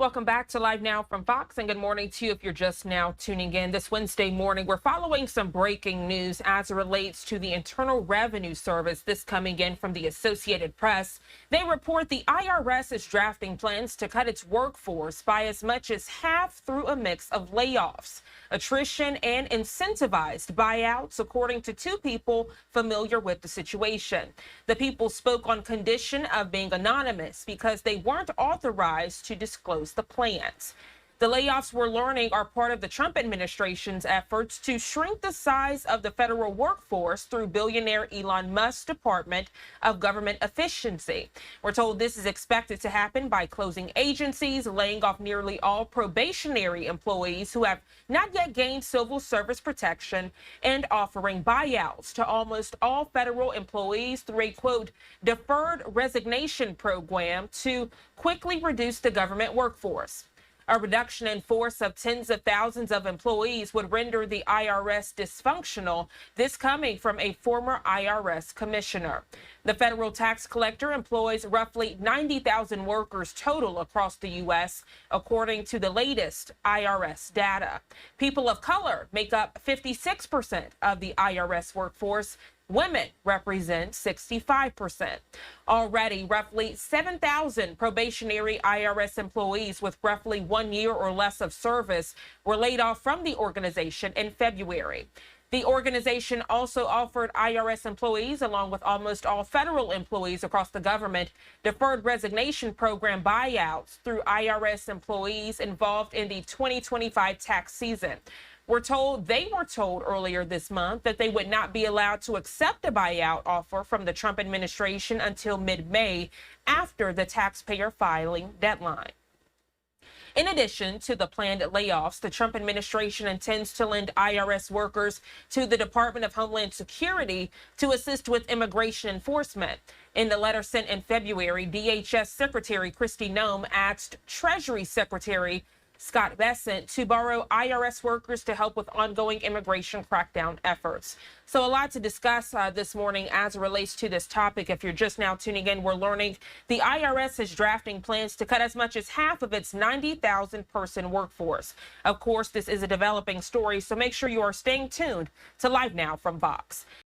Welcome back to Live Now from Fox, and good morning to you if you're just now tuning in. This Wednesday morning, we're following some breaking news as it relates to the Internal Revenue Service. This coming in from the Associated Press. They report the IRS is drafting plans to cut its workforce by as much as half through a mix of layoffs, attrition, and incentivized buyouts, according to two people familiar with the situation. The people spoke on condition of being anonymous because they weren't authorized to disclose the plans. The layoffs we're learning are part of the Trump administration's efforts to shrink the size of the federal workforce through billionaire Elon Musk's Department of Government Efficiency. We're told this is expected to happen by closing agencies, laying off nearly all probationary employees who have not yet gained civil service protection, and offering buyouts to almost all federal employees through a, quote, deferred resignation program to quickly reduce the government workforce. A reduction in force of tens of thousands of employees would render the IRS dysfunctional, this coming from a former IRS commissioner. The federal tax collector employs roughly 90,000 workers total across the U.S., according to the latest IRS data. People of color make up 56% of the IRS workforce. Women represent 65%. Already, roughly 7,000 probationary IRS employees with roughly 1 year or less of service were laid off from the organization in February. The organization also offered IRS employees, along with almost all federal employees across the government, deferred resignation program buyouts through IRS employees involved in the 2025 tax season. We're told they were told earlier this month that they would not be allowed to accept a buyout offer from the Trump administration until mid-May, after the taxpayer filing deadline. In addition to the planned layoffs, the Trump administration intends to lend IRS workers to the Department of Homeland Security to assist with immigration enforcement. In the letter sent in February, DHS Secretary Kristi Noem asked Treasury Secretary Scott Bessent to borrow IRS workers to help with ongoing immigration crackdown efforts. So a lot to discuss this morning as it relates to this topic. If you're just now tuning in, we're learning the IRS is drafting plans to cut as much as half of its 90,000 person workforce. Of course, this is a developing story, so make sure you are staying tuned to Live Now from Fox.